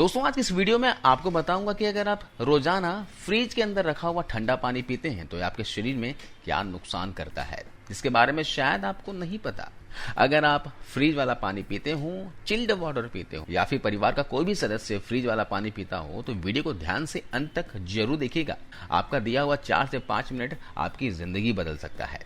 दोस्तों आज की इस वीडियो में आपको बताऊंगा कि अगर आप रोजाना फ्रिज के अंदर रखा हुआ ठंडा पानी पीते हैं तो ये आपके शरीर में क्या नुकसान करता है, जिसके बारे में शायद आपको नहीं पता। अगर आप फ्रिज वाला पानी पीते हो, चिल्ड वाटर पीते हो या फिर परिवार का कोई भी सदस्य फ्रिज वाला पानी पीता हो तो वीडियो को ध्यान से अंत तक जरूर देखिएगा। आपका दिया हुआ 4 से 5 मिनट आपकी जिंदगी बदल सकता है।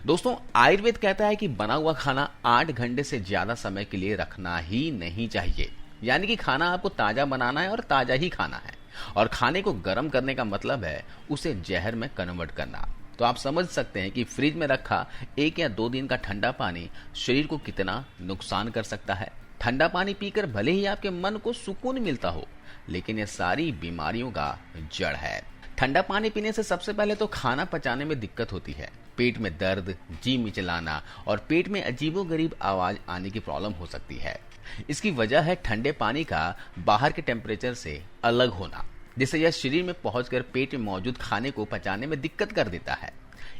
दोस्तों आयुर्वेद कहता है कि बना हुआ खाना 8 घंटे से ज्यादा समय के लिए रखना ही नहीं चाहिए। यानी कि खाना आपको ताजा बनाना है और ताजा ही खाना है, और खाने को गर्म करने का मतलब है उसे जहर में कन्वर्ट करना। तो आप समझ सकते हैं कि फ्रिज में रखा 1 या 2 दिन का ठंडा पानी शरीर को कितना नुकसान कर सकता है। ठंडा पानी पीकर भले ही आपके मन को सुकून मिलता हो, लेकिन ये सारी बीमारियों का जड़ है। ठंडा पानी पीने से सबसे पहले तो खाना पचाने में दिक्कत होती है। पेट में दर्द, जी मिचलाना और पेट में अजीबोगरीब आवाज आने की प्रॉब्लम हो सकती है। इसकी वजह है ठंडे पानी का बाहर के टेम्परेचर से अलग होना, जिससे यह शरीर में पहुंचकर पेट में मौजूद खाने को पचाने में दिक्कत कर देता है।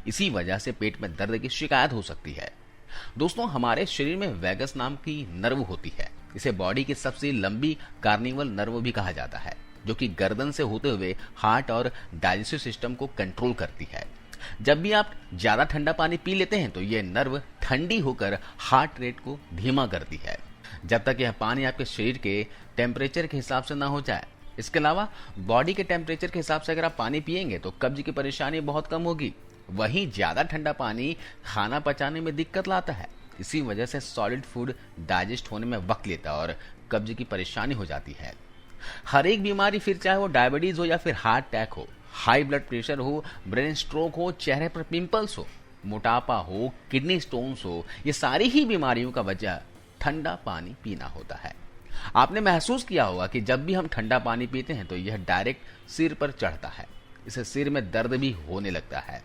इसी वजह से पेट में दर्द की शिकायत हो सकती है। दोस्तों हमारे शरीर में वैगस नाम की नर्व होती है। इसे बॉडी की सबसे लंबी कार्निवल नर्व भी कहा जाता है, जो कि गर्दन से होते हुए हार्ट और डाइजेस्टिव सिस्टम को कंट्रोल करती है। जब भी आप ज्यादा ठंडा पानी पी लेते हैं तो यह नर्व ठंडी होकर हार्ट रेट को धीमा करती है, जब तक यह पानी आपके शरीर के टेम्परेचर के हिसाब से ना हो जाए। इसके अलावा बॉडी के टेम्परेचर के हिसाब से अगर आप पानी पिएंगे तो कब्ज की परेशानी बहुत कम होगी। वहीं ज्यादा ठंडा पानी खाना पचाने में दिक्कत लाता है। इसी वजह से सॉलिड फूड डाइजेस्ट होने में वक्त लेता है और कब्ज की परेशानी हो जाती है। हर एक बीमारी, फिर चाहे वो डायबिटीज हो या फिर हार्ट अटैक हो, हाई ब्लड प्रेशर हो, ब्रेन स्ट्रोक हो, चेहरे पर पिंपल्स हो, मोटापा हो, किडनी स्टोन्स हो, ये सारी ही बीमारियों का वजह ठंडा पानी पीना होता है। आपने महसूस किया होगा कि जब भी हम ठंडा पानी पीते हैं तो यह डायरेक्ट सिर पर चढ़ता है। इससे सिर में दर्द भी होने लगता है।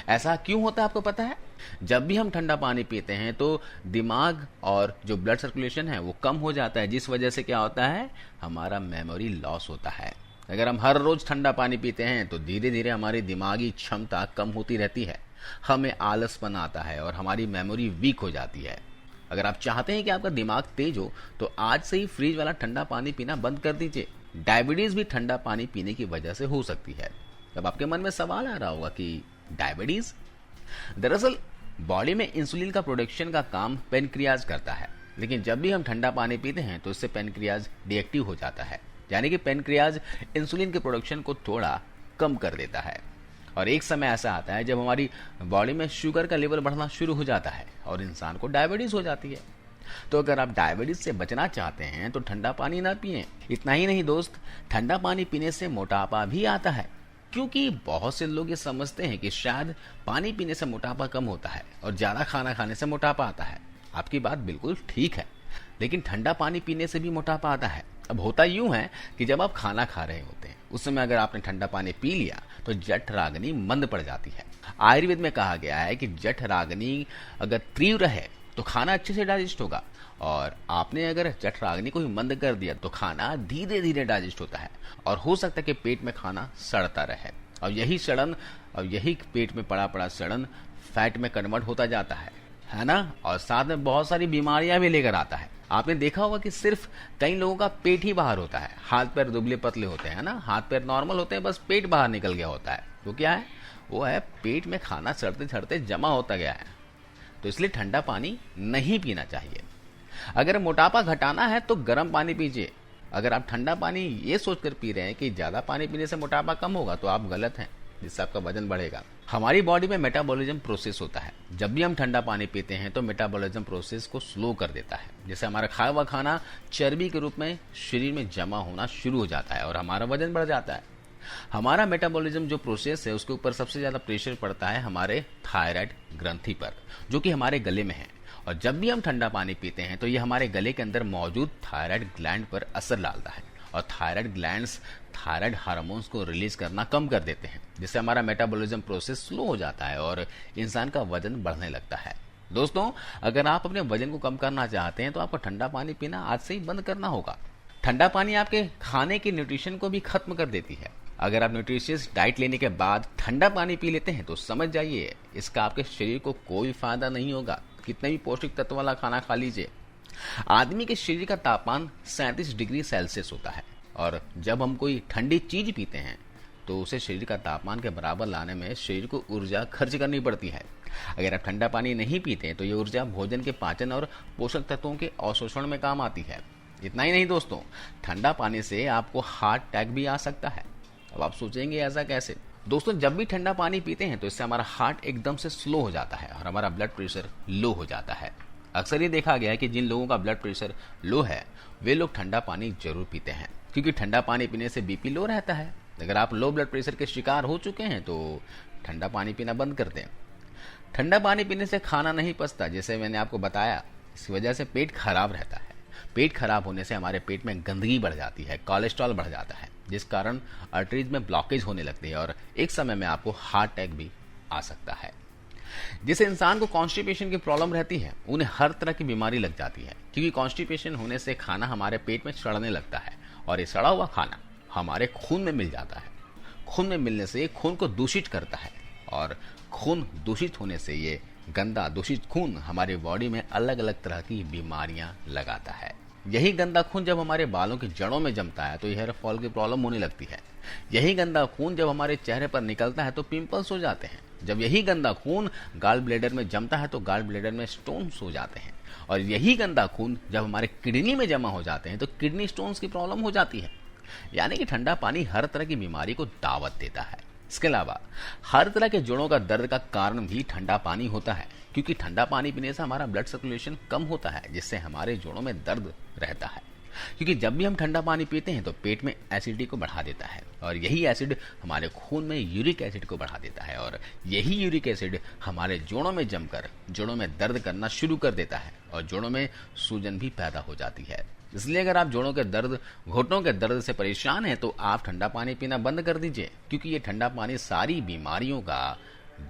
ऐसा क्यों होता है आपको पता है? जब भी हम ठंडा पानी पीते हैं तो दिमाग और जो ब्लड सर्कुलेशन है वो कम हो जाता है, जिस वजह से क्या होता है, हमारा मेमोरी लॉस होता है। अगर हम हर रोज ठंडा पानी पीते हैं तो धीरे धीरे हमारी दिमागी क्षमता कम होती रहती है, हमें आलसपन आता है और हमारी मेमोरी वीक हो जाती है। अगर आप चाहते हैं कि आपका दिमाग तेज हो तो आज से ही फ्रिज वाला ठंडा पानी पीना बंद कर दीजिए। डायबिटीज भी ठंडा पानी पीने की वजह से हो सकती है। तब आपके मन में सवाल आ रहा होगा कि डायबिटीज? दरअसल बॉडी में इंसुलिन का प्रोडक्शन का काम पेनक्रियाज करता है, लेकिन जब भी हम ठंडा पानी पीते हैं तो इससे पेनक्रियाज डीएक्टिव हो जाता है। यानी कि पेनक्रियाज इंसुलिन के प्रोडक्शन को थोड़ा कम कर देता है। और एक समय ऐसा आता है जब हमारी बॉडी में शुगर का लेवल बढ़ना शुरू हो जाता है और इंसान को डायबिटीज हो जाती है। तो अगर आप डायबिटीज से बचना चाहते हैं तो ठंडा पानी ना पिएं। इतना ही नहीं दोस्त, ठंडा पानी पीने से मोटापा भी आता है, क्योंकि बहुत से लोग ये समझते हैं कि शायद पानी पीने से मोटापा कम होता है और ज्यादा खाना खाने से मोटापा आता है। आपकी बात बिल्कुल ठीक है, लेकिन ठंडा पानी पीने से भी मोटापा आता है। अब होता यूं है कि जब आप खाना खा रहे होते हैं उस समय अगर आपने ठंडा पानी पी लिया तो जठराग्नि मंद पड़ जाती है। आयुर्वेद में कहा गया है कि जठराग्नि अगर तीव्र है तो खाना अच्छे से डाइजेस्ट होगा, और आपने अगर जठराग्नि को ही मंद कर दिया तो खाना धीरे धीरे डाइजेस्ट होता है और हो सकता है कि पेट में खाना सड़ता रहे। और यही पेट में पड़ा पड़ा सड़न फैट में कन्वर्ट होता जाता है ना, और साथ में बहुत सारी बीमारियां भी लेकर आता है। आपने देखा होगा कि सिर्फ कई लोगों का पेट ही बाहर होता है, हाथ पैर दुबले पतले होते हैं ना, हाथ पैर नॉर्मल होते हैं, बस पेट बाहर निकल गया होता है। वो क्या है? वो है पेट में खाना सड़ते सड़ते जमा होता गया है। तो इसलिए ठंडा पानी नहीं पीना चाहिए। अगर मोटापा घटाना है तो गर्म पानी पीजिए। अगर आप ठंडा पानी ये सोचकर पी रहे हैं कि ज्यादा पानी पीने से मोटापा कम होगा तो आप गलत हैं, जिससे आपका वजन बढ़ेगा। हमारी बॉडी में मेटाबॉलिज्म प्रोसेस होता है। जब भी हम ठंडा पानी पीते हैं तो मेटाबॉलिज्म प्रोसेस को स्लो कर देता है, जैसे हमारा खाया हुआ खाना चर्बी के रूप में शरीर में जमा होना शुरू हो जाता है और हमारा वजन बढ़ जाता है। हमारा मेटाबॉलिज्म जो प्रोसेस है उसके ऊपर सबसे ज्यादा प्रेशर पड़ता है हमारे थायराइड ग्रंथि पर, जो कि हमारे गले में है। और जब भी हम ठंडा पानी पीते हैं तो ये हमारे गले के अंदर मौजूद थायराइड ग्लैंड पर असर डालता है और थायराइड ग्लैंड्स थायराइड हार्मोन्स को रिलीज करना कम कर देते हैं, जिससे हमारा मेटाबॉलिज्म प्रोसेस स्लो हो जाता है और इंसान का वजन बढ़ने लगता है। दोस्तों अगर आप अपने वजन को कम करना चाहते हैं तो आपको ठंडा पानी पीना आज से ही बंद करना होगा। ठंडा पानी आपके खाने की न्यूट्रिशन को भी खत्म कर देती है। अगर आप न्यूट्रिशियस डाइट लेने के बाद ठंडा पानी पी लेते हैं तो समझ जाइए इसका आपके शरीर को कोई फायदा नहीं होगा, कितने भी पौष्टिक तत्व वाला खाना खा लीजिए। आदमी के शरीर का तापमान 37 डिग्री सेल्सियस होता है और जब हम कोई ठंडी चीज पीते हैं तो उसे शरीर का तापमान के बराबर लाने में शरीर को ऊर्जा खर्च करनी पड़ती है। अगर आप ठंडा पानी नहीं पीते तो ये ऊर्जा भोजन के पाचन और पोषक तत्वों के अवशोषण में काम आती है। इतना ही नहीं दोस्तों, ठंडा पानी से आपको हार्ट अटैक भी आ सकता है। अब आप सोचेंगे ऐसा कैसे? दोस्तों, जब भी ठंडा पानी पीते हैं तो इससे हमारा हार्ट एकदम से स्लो हो जाता है और हमारा ब्लड प्रेशर लो हो जाता है। अक्सर ये देखा गया है कि जिन लोगों का ब्लड प्रेशर लो है वे लोग ठंडा पानी जरूर पीते हैं, क्योंकि ठंडा पानी पीने से बीपी लो रहता है। अगर आप लो ब्लड प्रेशर के शिकार हो चुके हैं तो ठंडा पानी पीना बंद कर दें। ठंडा पानी पीने से खाना नहीं पचता, जैसे मैंने आपको बताया। इस वजह से पेट खराब रहता है। पेट खराब होने से हमारे पेट में गंदगी बढ़ जाती है, कोलेस्ट्रॉल बढ़ जाता है, जिस कारण आर्टरीज में ब्लॉकेज होने लगती है और एक समय में आपको हार्ट अटैक भी आ सकता है। जिस इंसान को कॉन्स्टिपेशन की प्रॉब्लम रहती है उन्हें हर तरह की बीमारी लग जाती है, क्योंकि कॉन्स्टिपेशन होने से खाना हमारे पेट में सड़ने लगता है और ये सड़ा हुआ खाना हमारे खून में मिल जाता है। खून में मिलने से ये खून को दूषित करता है और खून दूषित होने से ये गंदा दूषित खून हमारे बॉडी में अलग अलग तरह की बीमारियां लगाता है। यही गंदा खून जब हमारे बालों की जड़ों में जमता है तो हेयर फॉल की प्रॉब्लम होने लगती है। यही गंदा खून जब हमारे चेहरे पर निकलता है तो पिंपल्स हो जाते हैं। जब यही गंदा खून गाल ब्लेडर में जमता है तो गाल ब्लेडर में स्टोन्स हो जाते हैं और यही गंदा खून जब हमारे किडनी में जमा हो जाते हैं तो किडनी स्टोन्स की प्रॉब्लम हो जाती है। यानी कि ठंडा पानी हर तरह की बीमारी को दावत देता है। इसके अलावा हर तरह के जोड़ों का दर्द का कारण भी ठंडा पानी होता है, क्योंकि ठंडा पानी पीने से हमारा ब्लड सर्कुलेशन कम होता है, जिससे हमारे जोड़ों में दर्द रहता है। क्योंकि जब भी हम ठंडा पानी पीते हैं तो पेट में एसिडिटी को बढ़ा देता है और यही एसिड हमारे खून में यूरिक एसिड को बढ़ा देता है और यही यूरिक एसिड हमारे जोड़ों में जमकर जोड़ों में दर्द करना शुरू कर देता है और जोड़ों में सूजन भी पैदा हो जाती है। इसलिए अगर आप जोड़ों के दर्द, घुटनों के दर्द से परेशान हैं तो आप ठंडा पानी पीना बंद कर दीजिए, क्योंकि ये ठंडा पानी सारी बीमारियों का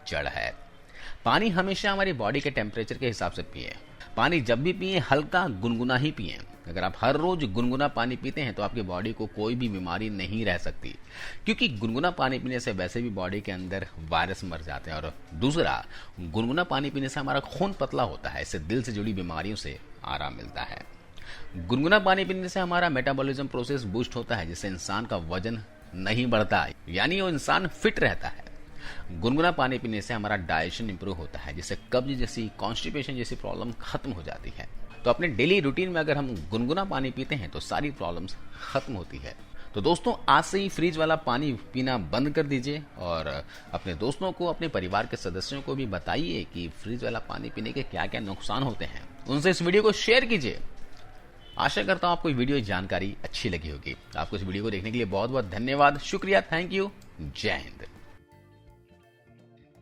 जड़ है। पानी हमेशा हमारी बॉडी के टेम्परेचर के हिसाब से पिए। पानी जब भी पिए हल्का गुनगुना ही पिए। अगर आप हर रोज गुनगुना पानी पीते हैं तो आपकी बॉडी को कोई भी बीमारी नहीं रह सकती, क्योंकि गुनगुना पानी पीने से वैसे भी बॉडी के अंदर वायरस मर जाते हैं और दूसरा, गुनगुना पानी पीने से हमारा खून पतला होता है, इससे दिल से जुड़ी बीमारियों से आराम मिलता है। गुनगुना पानी पीने से हमारा मेटाबॉलिज्म प्रोसेस बूस्ट होता है, जिससे इंसान का वजन नहीं बढ़ता, यानी वो इंसान फिट रहता है। गुनगुना पानी पीने से हमारा डाइजेशन इंप्रूव होता है, जिससे कब्ज जैसी, कॉन्स्टिपेशन जैसी प्रॉब्लम खत्म हो जाती है। तो अपने डेली रूटीन में अगर हम गुनगुना पानी पीते हैं तो सारी प्रॉब्लम्स खत्म होती है। तो दोस्तों, आज से ही फ्रिज वाला पानी पीना बंद कर दीजिए और अपने दोस्तों को, अपने परिवार के सदस्यों को भी बताइए कि फ्रिज वाला पानी पीने के क्या क्या नुकसान होते हैं। उनसे इस वीडियो को शेयर कीजिए। आशा करता हूं आपको वीडियो जानकारी अच्छी लगी होगी। आपको इस वीडियो को देखने के लिए बहुत बहुत धन्यवाद, शुक्रिया, थैंक यू, जय हिंद।